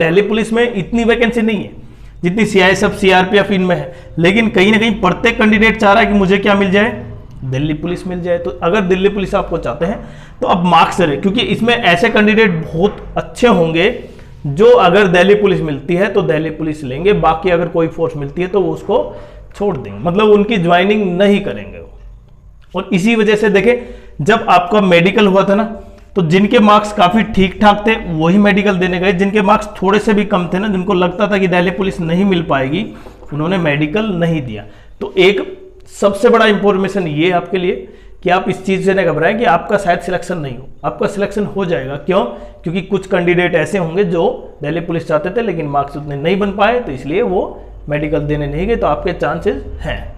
Delhi police में इतनी vacancy नहीं है जितनी सीआईएसएफ सीआरपीएफ इनमें है, लेकिन कहीं ना कहीं प्रत्येक कैंडिडेट चाह रहा है कि मुझे क्या मिल जाए, दिल्ली पुलिस मिल जाए। तो अगर दिल्ली पुलिस आपको चाहते हैं तो अब मार्क्स करें, क्योंकि इसमें ऐसे कैंडिडेट बहुत अच्छे होंगे जो अगर दिल्ली पुलिस मिलती है तो दिल्ली पुलिस लेंगे, बाकी अगर कोई फोर्स मिलती है तो वो उसको छोड़ देंगे, मतलब उनकी ज्वाइनिंग नहीं करेंगे वो। और इसी वजह से देखें जब आपका मेडिकल हुआ था ना, तो जिनके मार्क्स काफी ठीक ठाक थे वही मेडिकल देने गए, जिनके मार्क्स थोड़े से भी कम थे ना, जिनको लगता था कि दिल्ली पुलिस नहीं मिल पाएगी, उन्होंने मेडिकल नहीं दिया। तो एक सबसे बड़ा इंफॉर्मेशन ये आपके लिए कि आप इस चीज से न घबराएं कि आपका शायद सिलेक्शन नहीं हो, आपका सिलेक्शन हो जाएगा। क्यों? क्योंकि कुछ कैंडिडेट ऐसे होंगे जो दिल्ली पुलिस चाहते थे लेकिन मार्क्स उतने नहीं बन पाए, तो इसलिए वो मेडिकल देने नहीं गए, तो आपके चांसेस हैं।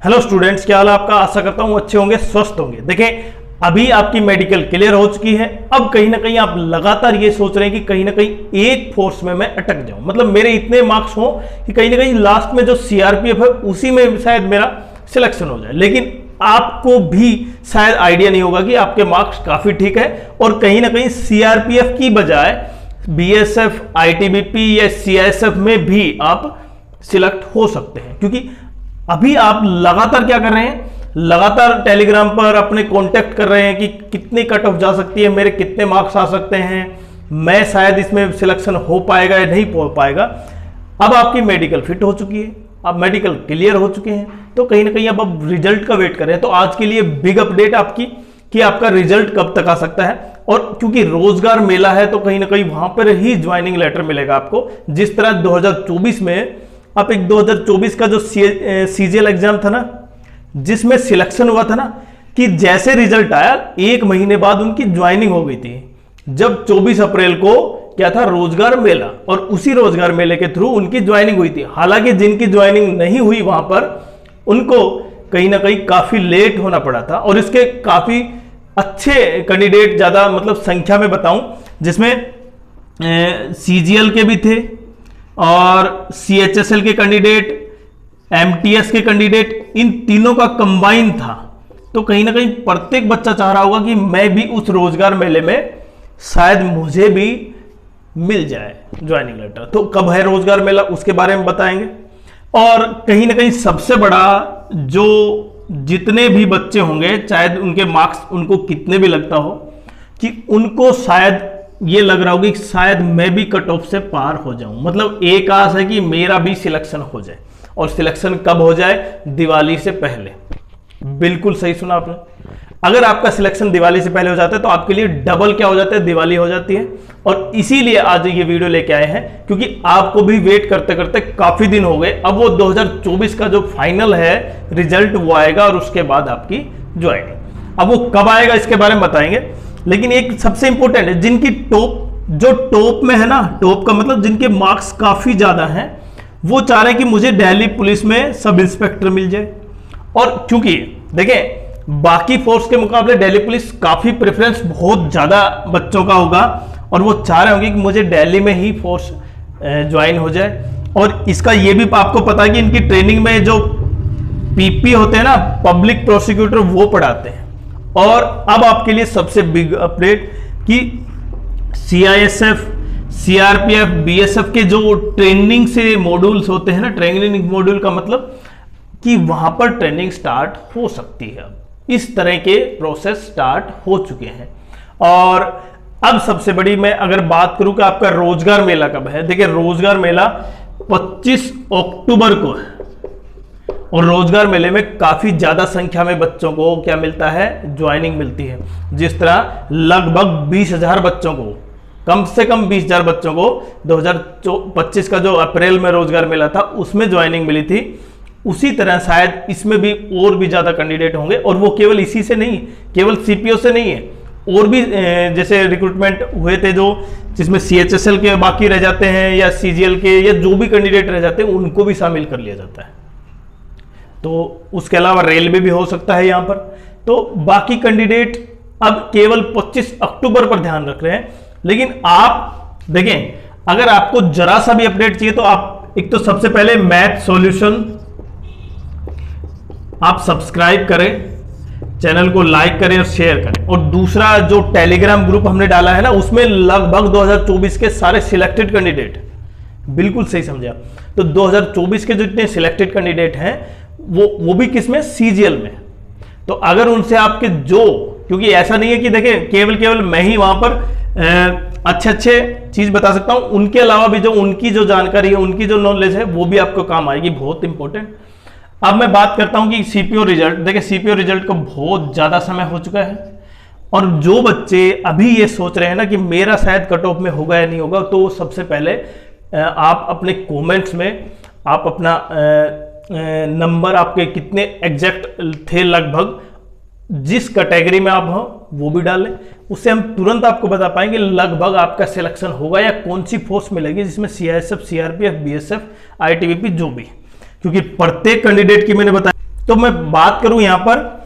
हेलो स्टूडेंट्स, क्या हाल है आपका? आशा करता हूं अच्छे होंगे, स्वस्थ होंगे। देखें अभी आपकी मेडिकल क्लियर हो चुकी है, अब कहीं ना कहीं आप लगातार ये सोच रहे हैं कि कहीं ना कहीं एक फोर्स में मैं अटक जाऊं, मतलब मेरे इतने मार्क्स हो कि कहीं ना कहीं लास्ट में जो सीआरपीएफ है उसी में शायद मेरा सिलेक्शन हो जाए। लेकिन आपको भी शायद आइडिया नहीं होगा कि आपके मार्क्स काफी ठीक है और कहीं ना कहीं सीआरपीएफ की बजाय बीएसएफ, आईटीबीपी या सीआईएसएफ में भी आप सिलेक्ट हो सकते हैं। क्योंकि अभी आप लगातार क्या कर रहे हैं, लगातार टेलीग्राम पर अपने कांटेक्ट कर रहे हैं कि कितनी कट ऑफ जा सकती है, मेरे कितने मार्क्स आ सकते हैं, मैं शायद इसमें सिलेक्शन हो पाएगा या नहीं हो पाएगा। अब आपकी मेडिकल फिट हो चुकी है, अब मेडिकल क्लियर हो चुके हैं, तो कहीं ना कहीं अब रिजल्ट का वेट कर रहे हैं। तो आज के लिए बिग अपडेट आपकी कि आपका रिजल्ट कब तक आ सकता है, और क्योंकि रोजगार मेला है तो कहीं ना कहीं वहां पर ही ज्वाइनिंग लेटर मिलेगा आपको। जिस तरह 2024 में आप एक 2024 का जो सीजीएल एग्जाम था ना, जिसमें सिलेक्शन हुआ था ना, कि जैसे रिजल्ट आया 1 महीने बाद उनकी ज्वाइनिंग हो गई थी। जब 24 अप्रैल को क्या था, रोजगार मेला, और उसी रोजगार मेले के थ्रू उनकी ज्वाइनिंग हुई थी। हालांकि जिनकी ज्वाइनिंग नहीं हुई वहां पर उनको कहीं ना कहीं काफी लेट होना पड़ा था, और इसके काफी अच्छे कैंडिडेट, ज्यादा मतलब संख्या में बताऊं, जिसमें सीजीएल के भी थे और सीएचएसएल के कैंडिडेट, एमटीएस के कैंडिडेट, इन तीनों का कंबाइन था। तो कहीं ना कहीं प्रत्येक बच्चा चाह रहा होगा कि मैं भी उस रोजगार मेले में शायद मुझे भी मिल जाए ज्वाइनिंग लेटर। तो कब है रोजगार मेला उसके बारे में बताएंगे। और कहीं ना कहीं सबसे बड़ा, जो जितने भी बच्चे होंगे, चाहे उनके मार्क्स उनको कितने भी लगता हो, कि उनको शायद ये लग रहा होगा कि शायद मैं भी कट ऑफ से पार हो जाऊं, मतलब एक आस है कि मेरा भी सिलेक्शन हो जाए। और सिलेक्शन कब हो जाए? दिवाली से पहले। बिल्कुल सही सुना आपने। अगर आपका सिलेक्शन दिवाली से पहले हो जाता है तो आपके लिए डबल क्या हो जाता है, दिवाली हो जाती है। और इसीलिए आज ये वीडियो लेके आए हैं, क्योंकि आपको भी वेट करते करते काफी दिन हो गए। अब वो 2024 का जो फाइनल है रिजल्ट वो आएगा, और उसके बाद आपकी ज्वाइनिंग। अब वो कब आएगा इसके बारे में बताएंगे। लेकिन एक सबसे इंपॉर्टेंट है, जिनकी टॉप में है ना, टॉप का मतलब जिनके मार्क्स काफी ज्यादा हैं, वो चाह रहे हैं कि मुझे दिल्ली पुलिस में सब इंस्पेक्टर मिल जाए। और क्योंकि देखें बाकी फोर्स के मुकाबले दिल्ली पुलिस काफी प्रेफरेंस बहुत ज्यादा बच्चों का होगा, और वो चाह रहे होंगे कि मुझे दिल्ली में ही फोर्स ज्वाइन हो जाए। और इसका ये भी आपको पता है कि इनकी ट्रेनिंग में जो पीपी होते हैं ना, पब्लिक प्रोसिक्यूटर, वो पढ़ाते हैं। और अब आपके लिए सबसे बिग अपडेट कि सीआईएसएफ, सीआरपीएफ, बीएसएफ के जो ट्रेनिंग से मॉड्यूल्स होते हैं ना, ट्रेनिंग मॉड्यूल का मतलब कि वहां पर ट्रेनिंग स्टार्ट हो सकती है। इस तरह के प्रोसेस स्टार्ट हो चुके हैं। और अब सबसे बड़ी मैं अगर बात करूं कि आपका रोजगार मेला कब है, देखिए रोजगार मेला 25 अक्टूबर को है, और रोजगार मेले में काफी ज्यादा संख्या में बच्चों को क्या मिलता है, ज्वाइनिंग मिलती है। जिस तरह लगभग 20,000 बच्चों को, कम से कम 20,000 बच्चों को 2025 का जो अप्रैल में रोजगार मेला था उसमें ज्वाइनिंग मिली थी, उसी तरह शायद इसमें भी और भी ज्यादा कैंडिडेट होंगे। और वो केवल इसी से नहीं, केवल सीपीओ से नहीं है, और भी जैसे रिक्रूटमेंट हुए थे जो जिसमें सीएचएसएल के बाकी रह जाते हैं, या सीजीएल के, या जो भी कैंडिडेट रह जाते हैं उनको भी शामिल कर लिया जाता है। तो उसके अलावा रेलवे भी हो सकता है यहाँ पर। तो बाकी कैंडिडेट अब केवल 25 अक्टूबर पर ध्यान रख रहे हैं। लेकिन आप देखें, अगर आपको जरा सा भी अपडेट चाहिए तो आप एक तो सबसे पहले मैथ सॉल्यूशन आप सब्सक्राइब करें, चैनल को लाइक करें और शेयर करें। और दूसरा जो टेलीग्राम ग्रुप हमने डाला है ना, उसमें लगभग 2024 के सारे सिलेक्टेड कैंडिडेट, बिल्कुल सही समझा, तो 2024 के जितने सिलेक्टेड कैंडिडेट हैं वो भी किसमें, सीजीएल में। तो अगर उनसे आपके जो, क्योंकि ऐसा नहीं है कि देखिए केवल मैं ही वहां पर अच्छे चीज बता सकता हूं, उनके अलावा भी जो उनकी जो जानकारी है, उनकी जो नॉलेज है, वो भी आपको काम आएगी, बहुत इंपॉर्टेंट। अब मैं बात करता हूं कि सीपीओ रिजल्ट। देखिए सीपीओ रिजल्ट को बहुत ज्यादा समय हो चुका है, और जो बच्चे अभी ये सोच रहे हैं ना कि मेरा शायद कट ऑफ में होगा या नहीं होगा, तो सबसे पहले आप अपने कमेंट्स में आप अपना नंबर, आपके कितने एग्जैक्ट थे लगभग, जिस कैटेगरी में आप हो वो भी डालें। उससे हम तुरंत आपको बता पाएंगे लगभग आपका सिलेक्शन होगा या कौन सी फोर्स मिलेगी, जिसमें सीआईएसएफ, सीआरपीएफ, बीएसएफ, आईटीबीपी, जो भी, क्योंकि प्रत्येक कैंडिडेट की मैंने बताया। तो मैं बात करूं यहां पर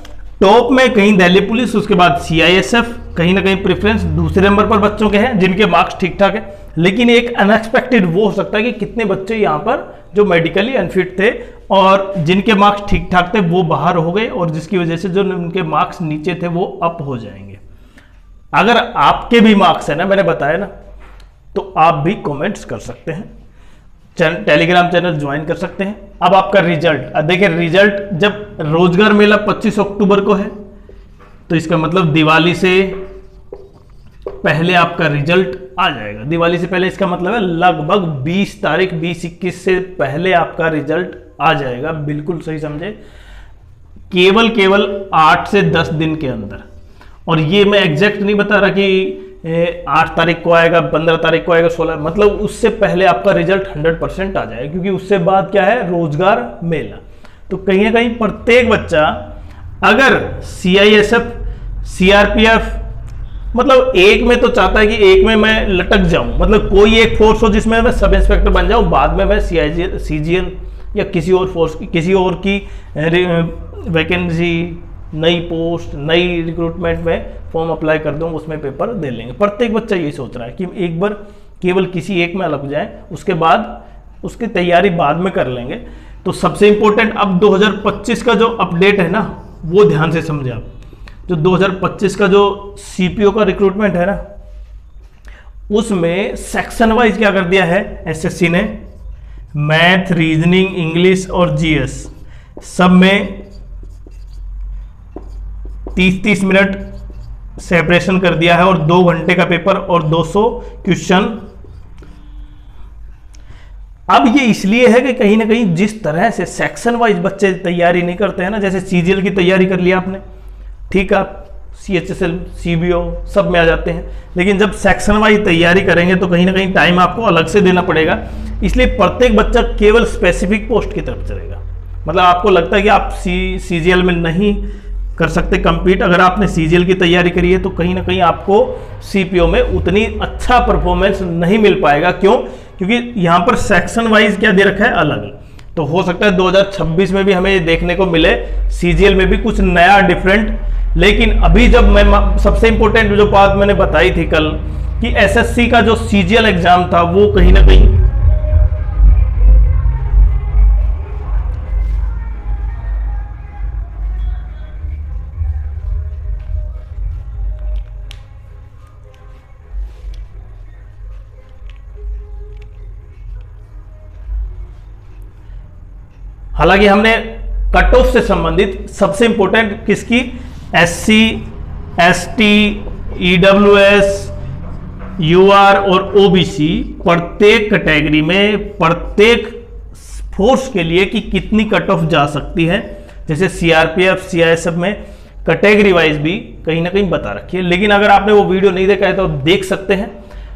टॉप में कहीं दिल्ली पुलिस, उसके बाद सीआईएसएफ, कहीं ना कहीं प्रेफरेंस दूसरे नंबर पर बच्चों के हैं जिनके मार्क्स ठीक ठाक है। लेकिन एक अनएक्सपेक्टेड वो हो सकता है कि कितने बच्चे यहां पर जो मेडिकली अनफिट थे और जिनके मार्क्स ठीक ठाक थे वो बाहर हो गए, और जिसकी वजह से जो उनके मार्क्स नीचे थे वो अप हो जाएंगे। अगर आपके भी मार्क्स है ना, मैंने बताया ना, तो आप भी कमेंट्स कर सकते हैं, टेलीग्राम चैनल ज्वाइन कर सकते हैं। अब आपका रिजल्ट देखिए, रिजल्ट जब रोजगार मेला 25 अक्टूबर को है, तो इसका मतलब दिवाली से पहले आपका रिजल्ट आ जाएगा। दिवाली से पहले इसका मतलब है लगभग 20 तारीख, 20-21 से पहले आपका रिजल्ट आ जाएगा, बिल्कुल सही समझे, केवल 8 से 10 दिन के अंदर। और ये मैं एग्जैक्ट नहीं बता रहा कि 8 तारीख को आएगा, 15 तारीख को आएगा, 16, मतलब उससे पहले आपका रिजल्ट 100% आ जाएगा, क्योंकि उससे बाद क्या है, रोजगार मेला। तो कहीं ना कहीं प्रत्येक बच्चा अगर सीआईएसएफ, सीआरपीएफ, मतलब एक में तो चाहता है कि एक में मैं लटक जाऊं, मतलब कोई एक फोर्स हो जिसमें मैं सब इंस्पेक्टर बन जाऊं, बाद में मैं सीजीएल या किसी और फोर्स की, किसी और की वैकेंसी, नई पोस्ट, नई रिक्रूटमेंट में फॉर्म अप्लाई कर दूं, उसमें पेपर दे लेंगे। प्रत्येक बच्चा यही सोच रहा है कि एक बार केवल किसी एक में अलग जाए, उसके बाद उसकी तैयारी बाद में कर लेंगे। तो सबसे इंपॉर्टेंट अब 2025 का जो अपडेट है ना, वो ध्यान से समझे आप। जो 2025 का जो सीपीओ का रिक्रूटमेंट है ना, उसमें सेक्शन वाइज क्या कर दिया है एसएससी ने, मैथ, रीजनिंग, इंग्लिश और जीएस सब में 30-30 मिनट सेपरेशन कर दिया है, और 2 घंटे का पेपर और 200 क्वेश्चन। अब ये इसलिए है कि कहीं ना कहीं जिस तरह से सेक्शन वाइज बच्चे तैयारी नहीं करते हैं ना, जैसे सीजीएल की तैयारी कर लिया आपने, ठीक, आप सीएचएसएल, सीबीओ सब में आ जाते हैं, लेकिन जब सेक्शन वाइज तैयारी करेंगे तो कहीं ना कहीं टाइम आपको अलग से देना पड़ेगा। इसलिए प्रत्येक बच्चा केवल स्पेसिफिक पोस्ट की तरफ चलेगा। मतलब आपको लगता है कि आप सीजीएल में नहीं कर सकते कंपीट, अगर आपने सीजीएल की तैयारी करी है तो कहीं ना कहीं आपको सीपीओ में उतनी अच्छा परफॉर्मेंस नहीं मिल पाएगा। क्यों? क्योंकि यहाँ पर सेक्शन वाइज क्या दे रखा है, अलग। तो हो सकता है 2026 में भी हमें देखने को मिले सीजीएल में भी कुछ नया डिफरेंट। लेकिन अभी जब मैं सबसे इंपॉर्टेंट जो बात मैंने बताई थी कल कि एसएससी का जो सीजीएल एग्जाम था वो कहीं ना कहीं हालांकि हमने कट ऑफ से संबंधित सबसे इंपॉर्टेंट किसकी, एससी, एसटी, ईडब्ल्यूएस, यूआर और ओबीसी, प्रत्येक कैटेगरी में प्रत्येक फोर्स के लिए कि कितनी कट ऑफ जा सकती है। जैसे सीआरपीएफ, सीआईएसएफ में कैटेगरी वाइज भी कहीं ना कहीं बता रखी है। लेकिन अगर आपने वो वीडियो नहीं देखा है तो देख सकते हैं।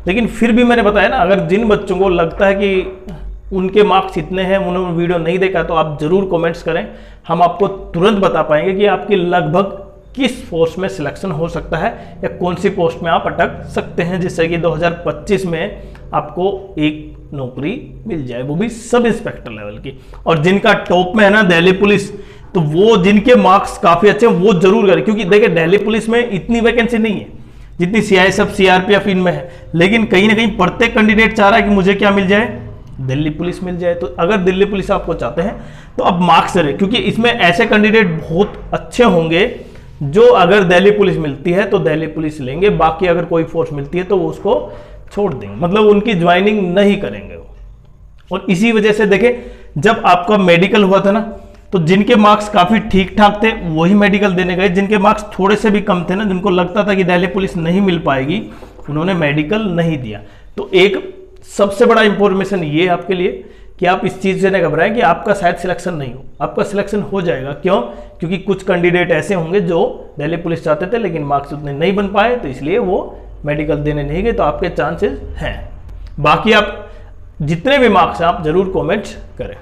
लेकिन फिर भी मैंने बताया ना, अगर जिन बच्चों को लगता है कि उनके मार्क्स इतने हैं, उन्होंने वीडियो नहीं देखा, तो आप जरूर कमेंट्स करें, हम आपको तुरंत बता पाएंगे कि आपकी लगभग किस फोर्स में सिलेक्शन हो सकता है या कौन सी पोस्ट में आप अटक सकते हैं, जिससे कि 2025 में आपको एक नौकरी मिल जाए, वो भी सब इंस्पेक्टर लेवल की। और जिनका टॉप में है ना दिल्ली पुलिस, तो वो जिनके मार्क्स काफी अच्छे हैं वो जरूर करें, क्योंकि देखिए दिल्ली पुलिस में इतनी वैकेंसी नहीं है जितनी सीआईएसएफ, सीआरपीएफ इनमें है। लेकिन कहीं ना कहीं प्रत्येक कैंडिडेट चाह रहा है कि मुझे क्या मिल जाए, दिल्ली पुलिस मिल जाए। तो अगर दिल्ली पुलिस आपको चाहते हैं तो अब मार्क्स करें, क्योंकि इसमें ऐसे कैंडिडेट बहुत अच्छे होंगे जो अगर दिल्ली पुलिस मिलती है तो दिल्ली पुलिस लेंगे, बाकी अगर कोई फोर्स मिलती है तो वो उसको छोड़ देंगे, मतलब उनकी ज्वाइनिंग नहीं करेंगे वो। और इसी वजह से देखें, जब आपका मेडिकल हुआ था ना, तो जिनके मार्क्स काफी ठीक ठाक थे वही मेडिकल देने गए, जिनके मार्क्स थोड़े से भी कम थे ना, जिनको लगता था कि दिल्ली पुलिस नहीं मिल पाएगी, उन्होंने मेडिकल नहीं दिया। तो एक सबसे बड़ा इंफॉर्मेशन ये आपके लिए कि आप इस चीज से न घबराएं कि आपका शायद सिलेक्शन नहीं हो, आपका सिलेक्शन हो जाएगा। क्यों? क्योंकि कुछ कैंडिडेट ऐसे होंगे जो दिल्ली पुलिस चाहते थे लेकिन मार्क्स उतने नहीं बन पाए, तो इसलिए वो मेडिकल देने नहीं गए, तो आपके चांसेस हैं। बाकी आप जितने भी मार्क्स हैं आप जरूर कमेंट करें।